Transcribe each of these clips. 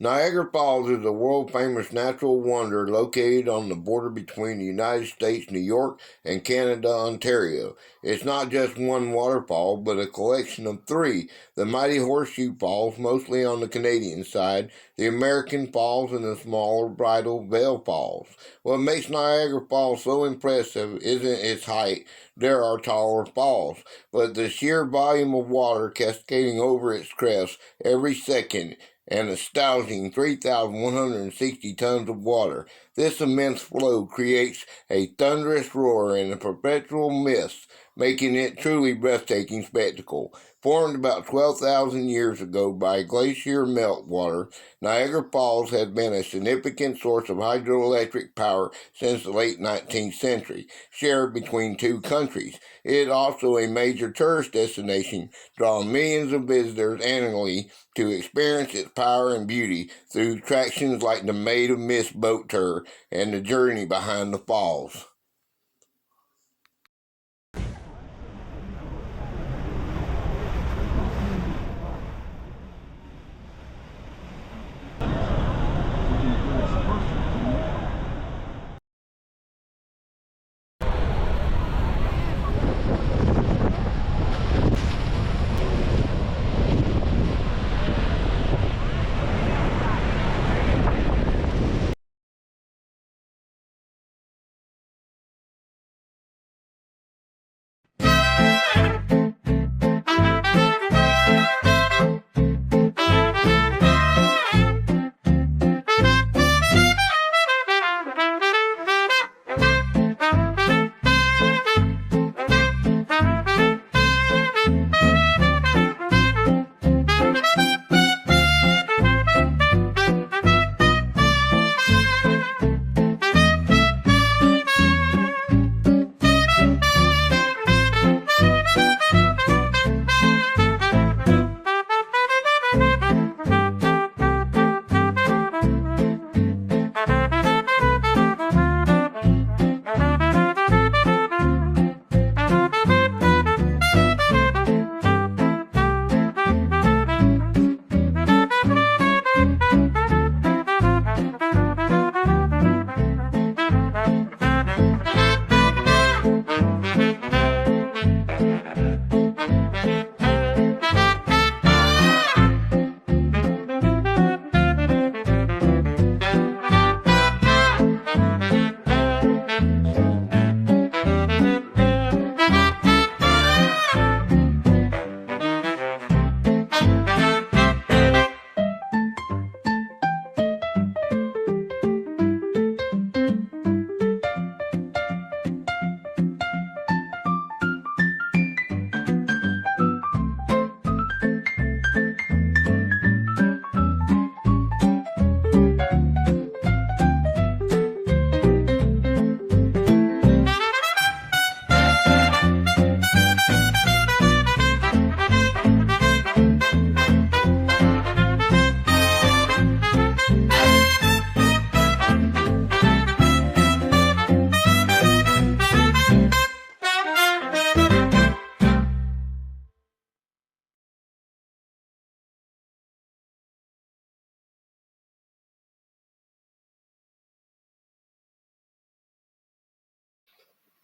Niagara Falls is a world-famous natural wonder located on the border between the United States, New York, and Canada, Ontario. It's not just one waterfall, but a collection of three: the mighty Horseshoe Falls, mostly on the Canadian side, the American Falls, and the smaller Bridal Veil Falls. What makes Niagara Falls so impressive isn't its height. There are taller falls, but the sheer volume of water cascading over its crest every second, and astounding 3,160 tons of water. This immense flow creates a thunderous roar and a perpetual mist, making it truly breathtaking spectacle. Formed about 12,000 years ago by glacier meltwater, Niagara Falls has been a significant source of hydroelectric power since the late 19th century, shared between two countries. It is also a major tourist destination, drawing millions of visitors annually to experience its power and beauty through attractions like the Made of Mist boat tour and the journey behind the falls.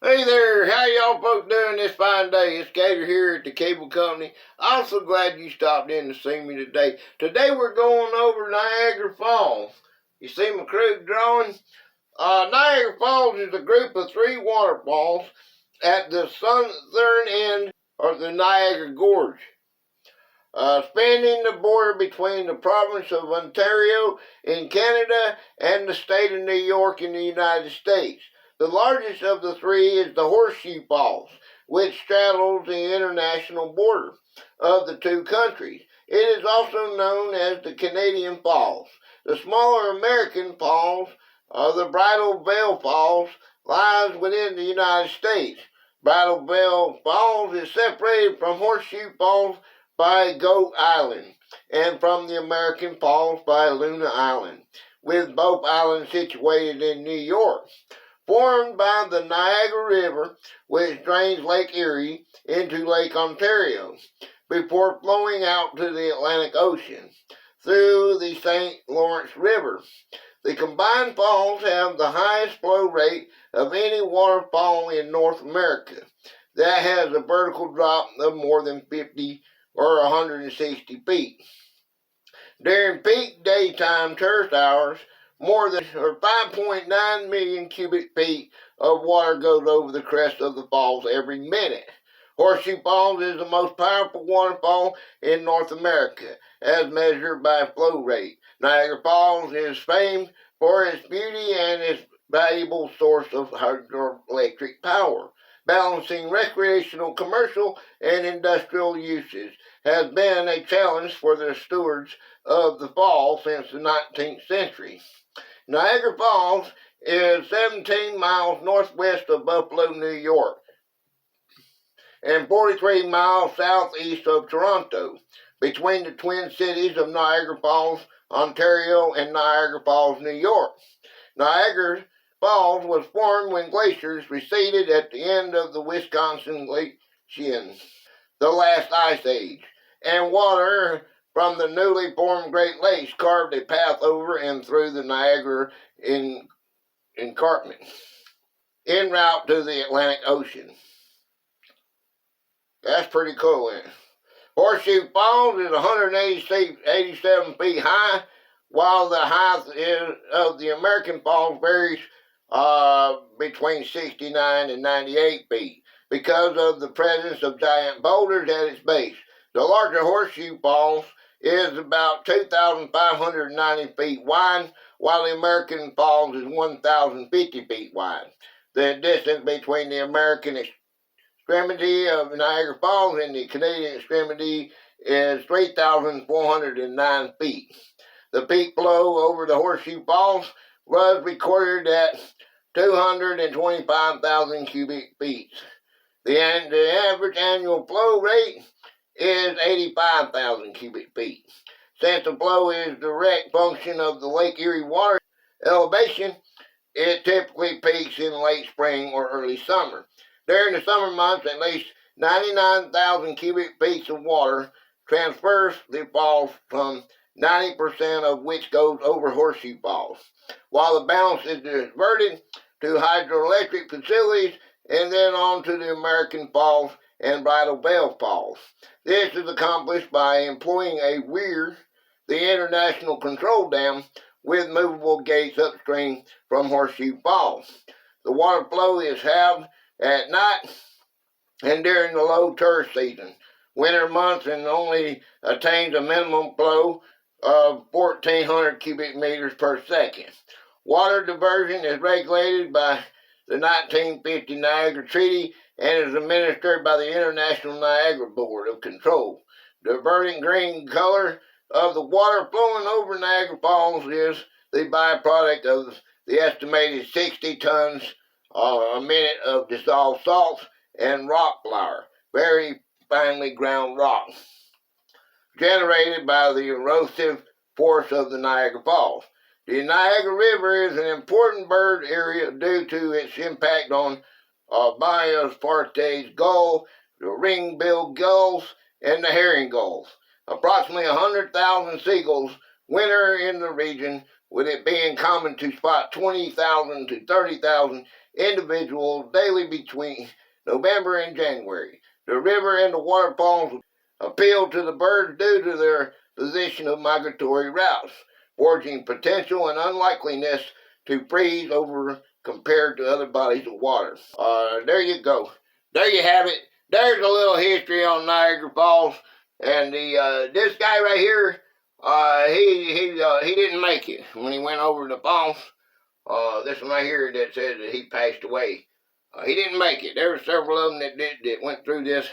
Hey there, how y'all folks doing this fine day? It's Gator here at the cable company. I'm so glad you stopped in to see me today. Today we're going over Niagara Falls. You see my crude drawing? Niagara Falls is a group of three waterfalls at the southern end of the Niagara Gorge, spanning the border between the province of Ontario in Canada and the state of New York in the United States. The largest of the three is the Horseshoe Falls, which straddles the international border of the two countries. It is also known as the Canadian Falls. The smaller American Falls, the Bridal Veil Falls, lies within the United States. Bridal Veil Falls is separated from Horseshoe Falls by Goat Island, and from the American Falls by Luna Island, with both islands situated in New York. Formed by the Niagara River, which drains Lake Erie into Lake Ontario, before flowing out to the Atlantic Ocean. through the St. Lawrence River. The combined falls have the highest flow rate of any waterfall in North America that has a vertical drop of more than 50 or 160 feet. During peak daytime tourist hours, more than 5.9 million cubic feet of water goes over the crest of the falls every minute. Horseshoe Falls is the most powerful waterfall in North America, as measured by flow rate. Niagara Falls is famed for its beauty and its valuable source of hydroelectric power. Balancing recreational, commercial, and industrial uses has been a challenge for the stewards of the fall since the 19th century. Niagara Falls is 17 miles northwest of Buffalo, New York, and 43 miles southeast of Toronto, between the twin cities of Niagara Falls, Ontario, and Niagara Falls, New York. Niagara Falls was formed when glaciers receded at the end of the Wisconsin Glaciation, the last ice age, and water from the newly formed Great Lakes carved a path over and through the Niagara escarpment en route to the Atlantic Ocean. That's pretty cool, isn't it? Horseshoe Falls is 187 feet high, while the height of the American Falls varies between 69 and 98 feet because of the presence of giant boulders at its base. The larger Horseshoe Falls is about 2,590 feet wide, while the American Falls is 1,050 feet wide. The distance between the American extremity of Niagara Falls and the Canadian extremity is 3,409 feet. The peak flow over the Horseshoe Falls was recorded at 225,000 cubic feet. The average annual flow rate is 85,000 cubic feet. Since the flow is a direct function of the Lake Erie water elevation, it typically peaks in late spring or early summer. During the summer months, at least 99,000 cubic feet of water transfers the falls, from 90% of which goes over Horseshoe Falls, while the balance is diverted to hydroelectric facilities and then on to the American Falls and Bridal Veil Falls. This is accomplished by employing a weir, the International Control Dam, with movable gates upstream from Horseshoe Falls. The water flow is halved at night and during the low tourist season, winter months, and only attains a minimum flow of 1,400 cubic meters per second. Water diversion is regulated by the 1950 Niagara Treaty and is administered by the International Niagara Board of Control. The verdant green color of the water flowing over Niagara Falls is the byproduct of the estimated 60 tons a minute of dissolved salts and rock flour, very finely ground rock, generated by the erosive force of the Niagara Falls. The Niagara River is an important bird area due to its impact on Biospartes gull, the ring-billed gulls, and the herring gulls. Approximately 100,000 seagulls winter in the region, with it being common to spot 20,000 to 30,000 individuals daily between November and January. The river and the waterfalls appeal to the birds due to their position of migratory routes, forging potential and unlikeliness to freeze over compared to other bodies of water. There you go. There you have it. There's a little history on Niagara Falls, and this guy right here, he didn't make it when he went over the falls. This one right here that says that he passed away. He didn't make it. There were several of them that went through this,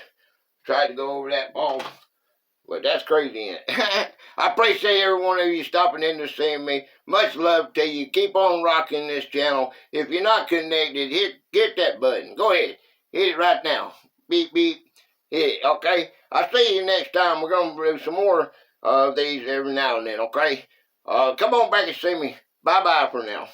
tried to go over that falls. But that's crazy, ain't it? I appreciate every one of you stopping in to see me. Much love to you. Keep on rocking this channel. If you're not connected, hit that button. Go ahead. Hit it right now. Beep, beep. Hit it, okay? I'll see you next time. We're going to do some more of these every now and then, okay? Come on back and see me. Bye-bye for now.